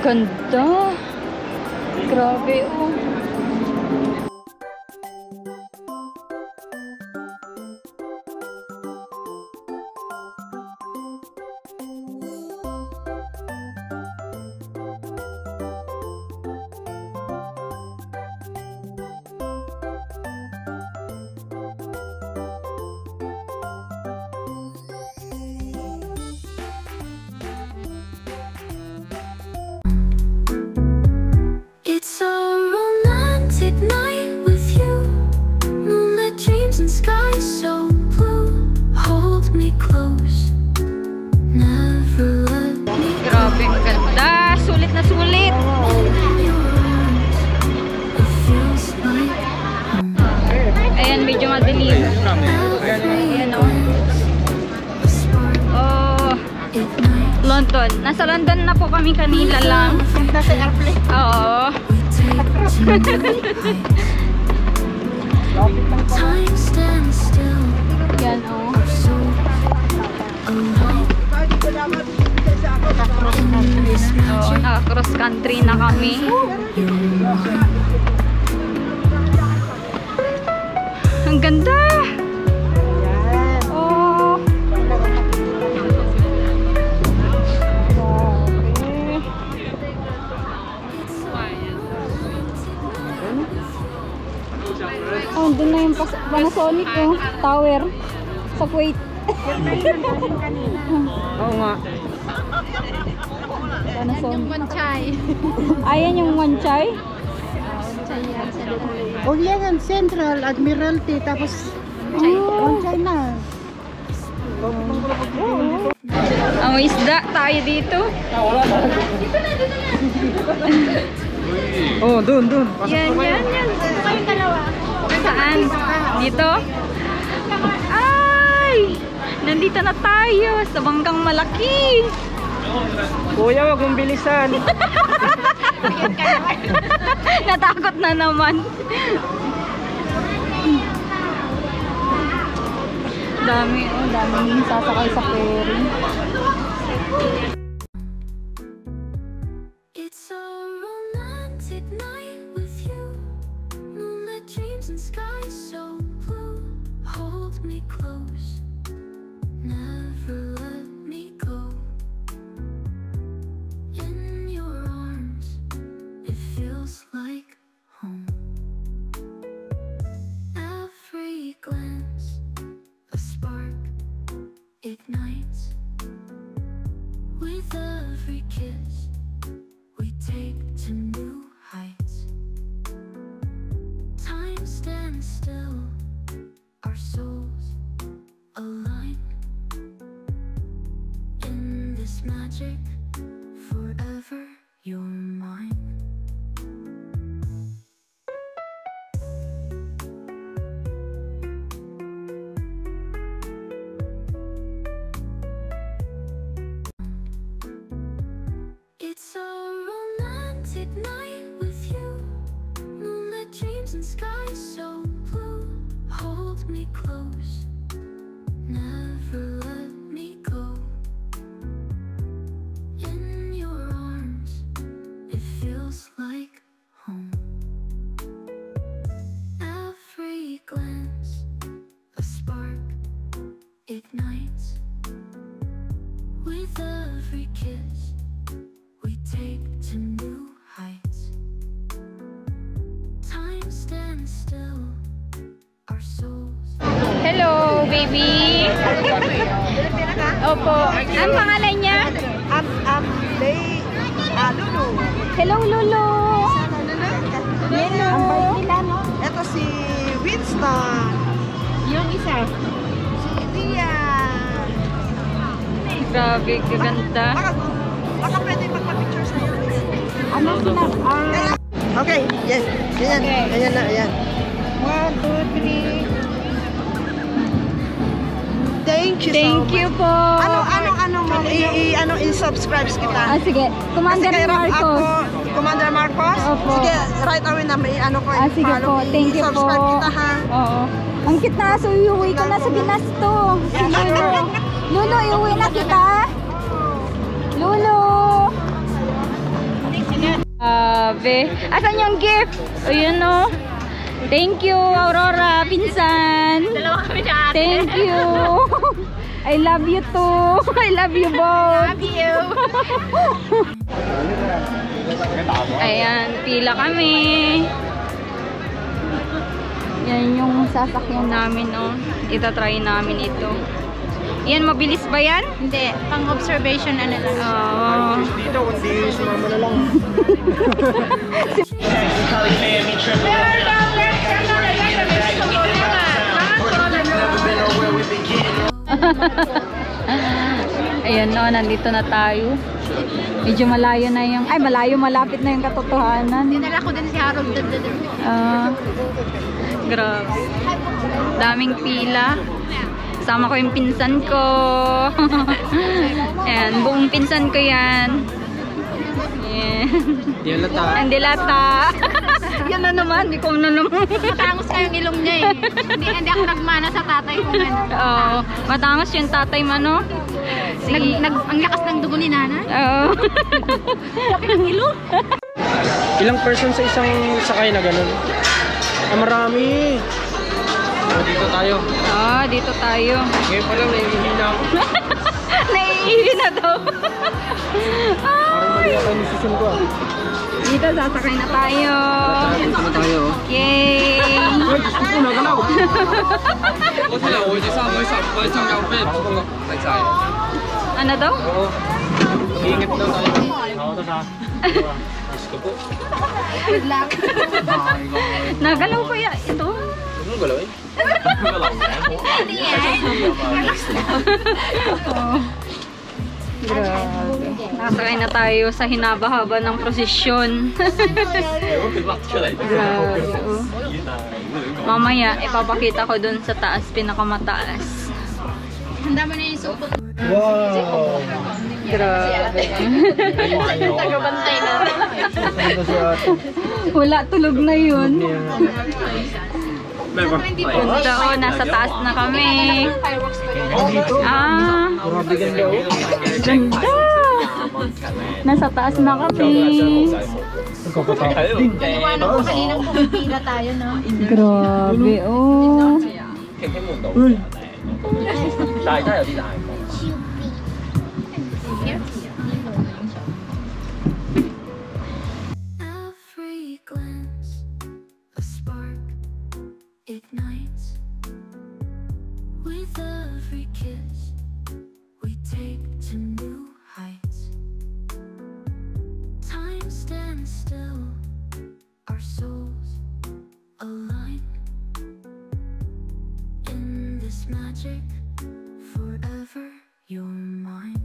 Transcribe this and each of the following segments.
Ganda. Grabe, oh. It's a romantic night with you. Moonlit dreams and skies so blue. Hold me close. Never let me go. Grabe, ang ganda. Sulit na sulit. In your arms, it feels like home. Ayan, medyo madilim. Ayan, oh. A spark Oh, ignites. London. Nasa London na po kami kanila lang. Nasa airplane. Oo. We take to new heights. Time stands still. Yan, oh. Our souls align. In this Oo, magic. naka-cross country na kami. Ang ganda! Oh! Oh, doon na yung Panasonic, oh, tower sa Kuwait. Oo nga. Panasonic. Ayan yung Wanchay. O yan, Central, Admiralty, tapos on China. Ang isda tayo dito. Oh, doon. Yan. Saan? Dito? Ay! Nandito na tayo sa bangkang malaki. Kuya, wag mong bilisan. Natakot na naman. Daming sasakay sa ferry. It's a romantic night with you. Moonlit dreams and skies so blue. Hold me close. Never let me go. In your arms, it feels like home. Every glance, a spark ignites. With every kiss, we take to new heights. Time stands still, our souls align. In this magic, forever you're mine. It's a romantic night with you. Moonlit dreams and skies so blue. Hold me close. Never let me go. In your arms, it feels like home. Every glance, a spark ignites. With every kiss, we take to new heights. Time stands still, our souls. Hello, baby. Opo. Ang pangalan niya? Lulu. Hello, Lulu. Hello. Ang bait nila, no? Ito si Winston. Yung isa. Si Dian. Grabe, kaganda. Baka pwede magpa-picture sa'yo. Ano sila? Okay, yes. Ayan, Okay. ayan na, ayan. 1, 2, 3. Thank you so Thank much. you po. Ano mo, i-subscribe kita. Sige. Commander Kasi kay Rap Marcos. ako, Commander Marcos? Opo. Sige, right away na may ano ko, Sige follow po. me. Thank you po. Subscribe kita, ha? Oo. Ang cute na aso. Iuwi ko na sa Binasto. Si Lulu. Lulu, iuwi na kita. Lulu. Grabe. Asan yung gift? Ayun o. Thank you, Aurora, pinsan. Dalawa kami na ate. Thank you. I love you too. I love you both. Love you. Ayan, pila kami. Yan yung sasakyan namin, oh. Itatry namin ito. Yan, mabilis ba yan? Hindi, pang observation ano lang. Oo. Dito, kundi sumama na lang. Ayan no, nandito na tayo. Medyo malayo na yung, ay malayo, malapit na yung katotohanan. Dinala ko din si Harold doon. Grabe. Daming pila. Kasama ko yung pinsan ko. Ayan, buong pinsan ko yan. Ayan. Dilata. Ang dilata. Yan na naman, ikaw na naman. Matangos kayong ilong niya eh. Hindi ako nagmana sa tatay ko ano. Oo, matangos yung tatay mo, no? Ang lakas ng dugo ni Nana. Oo. Laki ng ilong. Ilang person sa isang sakay na ganun? Ah, marami. Oh, dito tayo. Dito tayo. Ngayon pa lang, nahihina ako. Naiihi na daw. Parang mali ako yung decision ko. Dito, sasakay na tayo. Dito na tayo. Yay! Ay, gusto ko na galaw. Ano daw? Oo. Mag-iingat daw tayo. Ako na. Gusto ko. Good luck. Nagalaw ko ya ito. Anong galawin? Hindi yan. Relax lang. Grabe. Nakasakay na tayo sa hinaba-haba ng prosesyon. Grabe. Oh. Mamaya, ipapakita ko dun sa taas, pinakamataas. Handa mo na yung supot. Wow! Grabe. Tagabantay na. Ito si ate. Wala, tulog na yun. Never. So, nasa taas na kami. Ah, Grabe ganda oh. ganda. Nasa taas na kami. Nagkakatakot din. Iwanan ko kaninang pumipila tayo, no? Grabe, oh. Uy! Every glance, a spark ignites. With every kiss, we take to new heights. Time stands still, our souls align. In this magic, forever you're mine.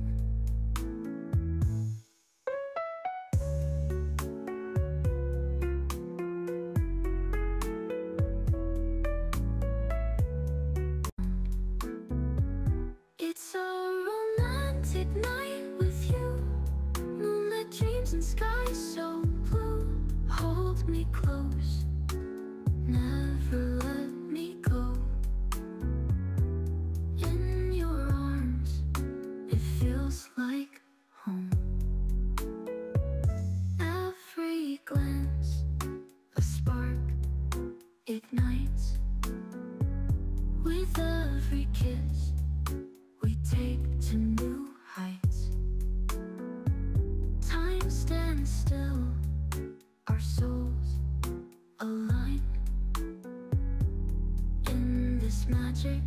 It's a romantic night with you. Moonlit dreams and skies so blue. Hold me close, never let me go. In your arms, it feels like home. Every glance, a spark ignites. With every kiss, we take to new heights. Time stands still, our souls align. In this magic,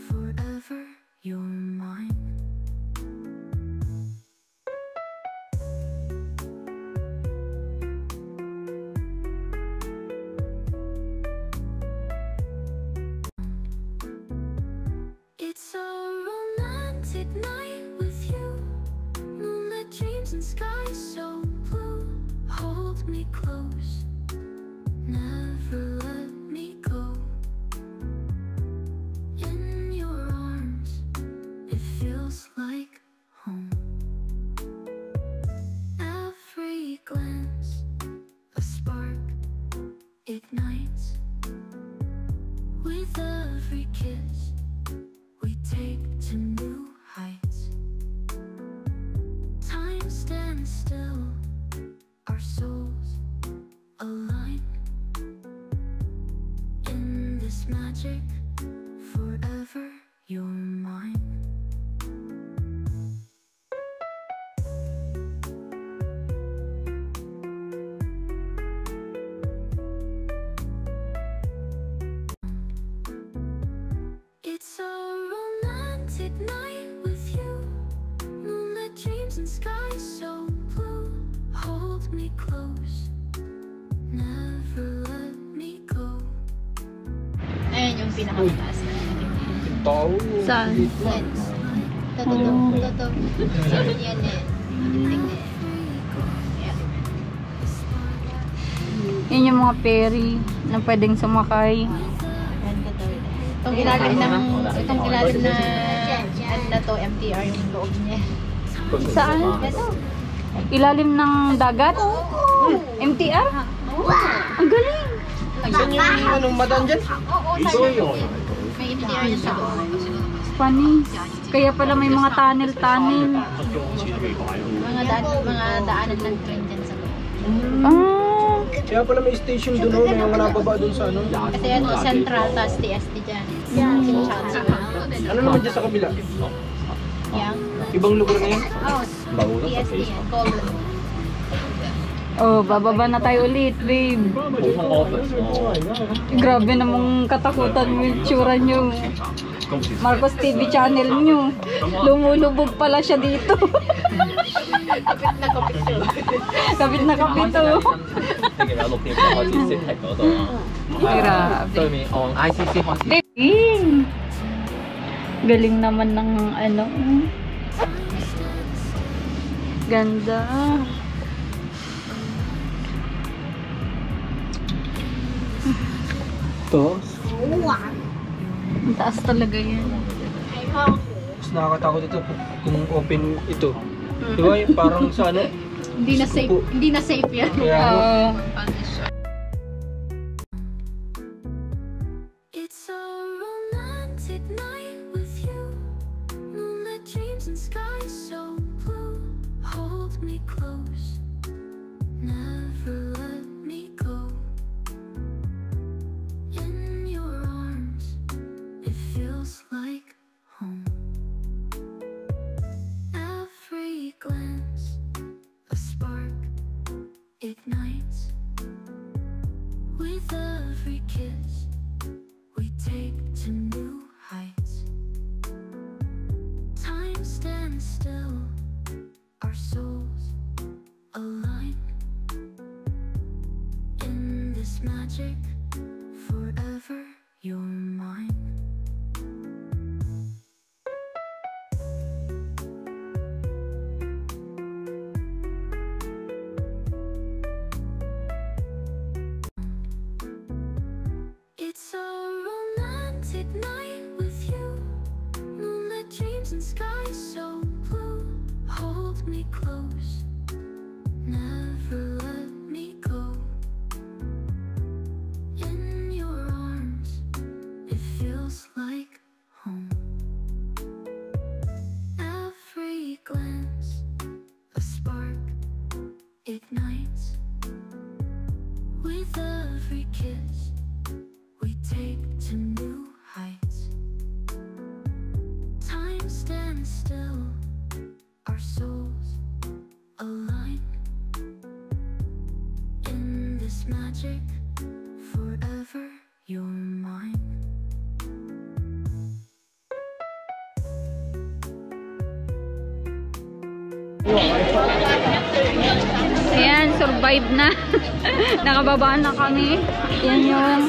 forever you're mine. It's a romantic night with you. Moonlit dreams and skies so blue. Hold me close, never let me go. In your arms, it feels like home. Every glance, a spark ignites. With every kiss, we take to new heights. romantic night with you. Moonlit dreams and sky so blue. Hold me close, never let me go. Ayan yung pinakamataas na. Tao. Saan? Lens. Toto. Sabi niya net. Hindi. Yan yung mga ferry na pwedeng sumakay. Itong ilalim na ano na to, MTR yung loob niya. Saan? Ito. Ilalim ng dagat? MTR? Ang galing! Saan yung anong madaan dyan? May MTR yan sa loob. Funny. Kaya pala may mga tunnel-tunnel. Mga daanan ng train dyan sa loob. Ah, Kaya pala may station doon, no? May mga nababa doon sa ano. Kasi ano, Central, tas TST dyan. Chelsea. Ano naman dyan sa kabila? Yang. Ibang lugar na yan? Oh, TST yan. Golden. oh, bababa na tayo ulit, babe. Grabe namang katakutan mo yung tsura nyo. Marcos TV channel nyo. Lumulubog pala siya dito. Kapit na kapit oh. Grabe. Galing. Galing naman ng ano. Ganda. Ito. Ang taas talaga yan. Mas nakakatakot ito kung open ito. Di ba? Parang sa ano? Hindi na safe yan. Kaya It's a romantic night with you. Moonlit dreams and sky so blue. Hold me close, never let me go. In your arms, it feels like home. Every glance, a spark ignites. With every kiss, we take to new heights. Time stands still, our souls align. In this magic, forever you're mine. It's a romantic night with you. Moonlit dreams and sky so blue. Hold me close, never let me go. In your arms, it feels like home. Every glance, a spark ignites. With every kiss, we take to new heights. Time stands still, our souls align. In this magic, forever you're mine. Ayan, survive na. Nakababaan na kami. Yan yung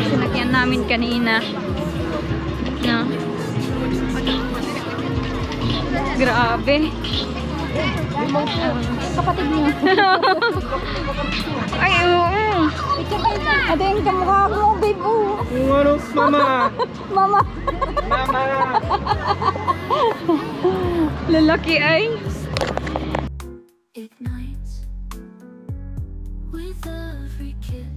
sinakyan namin kanina. No. Grabe. Kapatid mo. Ay, oo. Ito yung kamukha mo, babe. yung ano, mama. Mama. Mama. Lalaki ay. Ignites with every kiss.